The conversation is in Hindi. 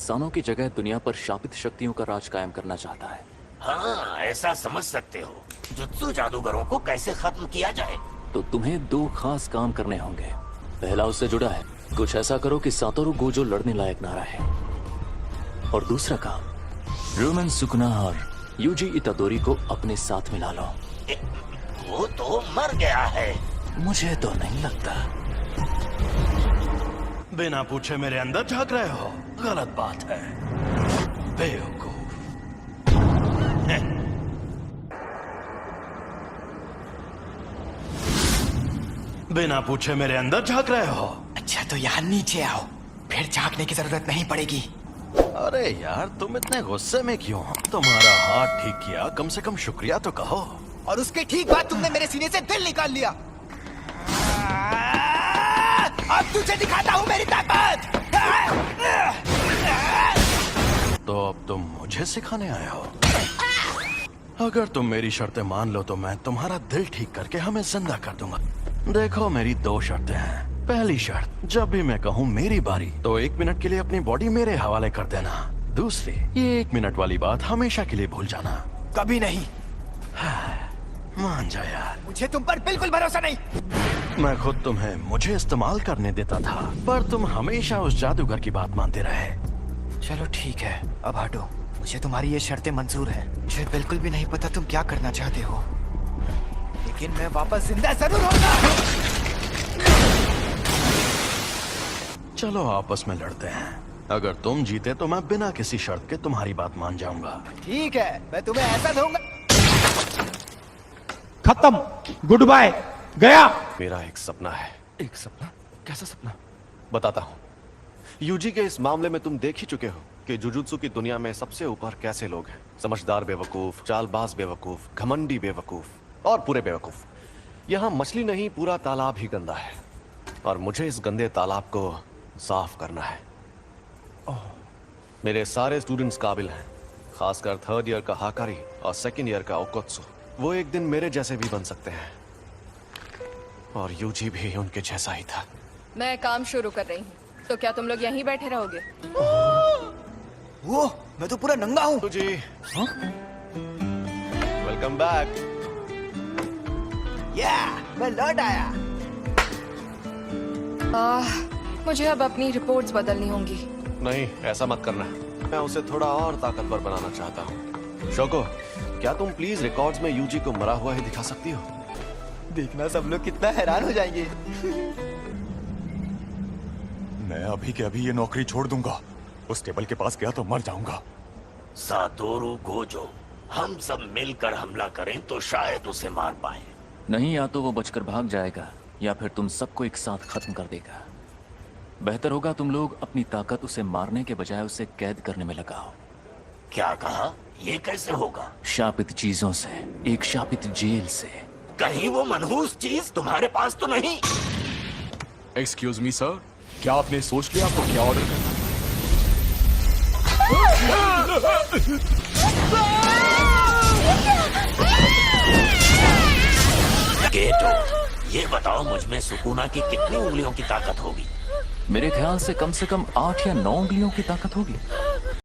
इंसानों की जगह दुनिया पर शापित शक्तियों का राज कायम करना चाहता है। हाँ, ऐसा समझ सकते हो। जुत्सु जादूगरों को कैसे खत्म किया जाए? तो तुम्हें दो खास काम करने होंगे। पहला उससे जुड़ा है, कुछ ऐसा करो कि सातोरु गोजो लड़ने लायक ना रहे। और दूसरा काम, रोमन सुकुना और यूजी इतादोरी को अपने साथ मिला लो। वो तो मर गया है। मुझे तो नहीं लगता। बिना पूछे मेरे अंदर झांक रहे हो, गलत बात है, बेवकूफ। बिना पूछे मेरे अंदर झांक रहे हो। अच्छा तो यहाँ नीचे आओ, फिर झांकने की जरूरत नहीं पड़ेगी। अरे यार, तुम इतने गुस्से में क्यों हो? तुम्हारा हाथ ठीक किया, कम से कम शुक्रिया तो कहो। और उसके ठीक बाद तुमने मेरे सीने से दिल निकाल लिया। अब तुझे दिखाता हूँ मेरी ताकत। तो अब तुम मुझे सिखाने आए हो? अगर तुम मेरी शर्तें मान लो तो मैं तुम्हारा दिल ठीक करके हमें जिंदा कर दूंगा। देखो, मेरी दो शर्तें हैं। पहली शर्त, जब भी मैं कहूँ मेरी बारी तो 1 मिनट के लिए अपनी बॉडी मेरे हवाले कर देना। दूसरी, ये 1 मिनट वाली बात हमेशा के लिए भूल जाना। कभी नहीं। मान जा यार। मुझे तुम पर बिल्कुल भरोसा नहीं। मैं खुद तुम्हें मुझे इस्तेमाल करने देता था, पर तुम हमेशा उस जादूगर की बात मानते रहे। चलो ठीक है, अब हटो। मुझे तुम्हारी ये शर्तें मंजूर है। मुझे बिल्कुल भी नहीं पता तुम क्या करना चाहते हो, लेकिन मैं वापस जिंदा जरूर होगा। चलो आपस में लड़ते हैं। अगर तुम जीते तो मैं बिना किसी शर्त के तुम्हारी बात मान जाऊंगा। ठीक है, मैं तुम्हें ऐसा दूंगा। खत्म, गुड बाय, गया। मेरा एक सपना है। एक सपना? कैसा सपना? बताता हूँ। यूजी के इस मामले में तुम देख ही चुके हो कि जुजुत्सु की दुनिया में सबसे ऊपर कैसे लोग हैं। समझदार बेवकूफ, चालबाज बेवकूफ, घमंडी बेवकूफ और पूरे बेवकूफ। यहाँ मछली नहीं, पूरा तालाब ही गंदा है और मुझे इस गंदे तालाब को साफ करना है। मेरे सारे स्टूडेंट्स काबिल हैं, खासकर 3rd ईयर का हाकारी और 2nd ईयर का ओकोत्सु। वो एक दिन मेरे जैसे भी बन सकते हैं और यूजी भी उनके जैसा ही था। मैं काम शुरू कर रही हूँ, तो क्या तुम लोग यहीं बैठे रहोगे? वो मैं तो पूरा नंगा हूँ। जी, वेलकम बैक। मैं लौट आया। मुझे अब अपनी रिपोर्ट्स बदलनी होंगी। नहीं, ऐसा मत करना। मैं उसे थोड़ा और ताकतवर बनाना चाहता हूँ। शोको, क्या तुम प्लीज रिकॉर्ड्स में यूजी को मरा हुआ ही दिखा सकती हो? देखना सब लोग कितना हैरान हो जाएंगे। मैं अभी के अभी ये नौकरी छोड़ दूंगा। उस टेबल के पास गया तो मर जाऊंगा। सातोरु गोजो, हम सब मिलकर हमला करें तो शायद उसे मार पाए। नहीं, या तो वो बचकर भाग जाएगा या फिर तुम सबको एक साथ खत्म कर देगा। बेहतर होगा तुम लोग अपनी ताकत उसे मारने के बजाय उसे कैद करने में लगाओ। क्या कहा? ये कैसे होगा? शापित चीजों से, एक शापित जेल से। कहीं वो मनहूस चीज तुम्हारे पास तो नहीं? एक्सक्यूज मी सर, क्या आपने सोच लिया आपको क्या ऑर्डर करना है? गेटो, ये बताओ मुझ में सुकुना की कितनी उंगलियों की ताकत होगी? मेरे ख्याल से कम 8 या 9 उंगलियों की ताकत होगी।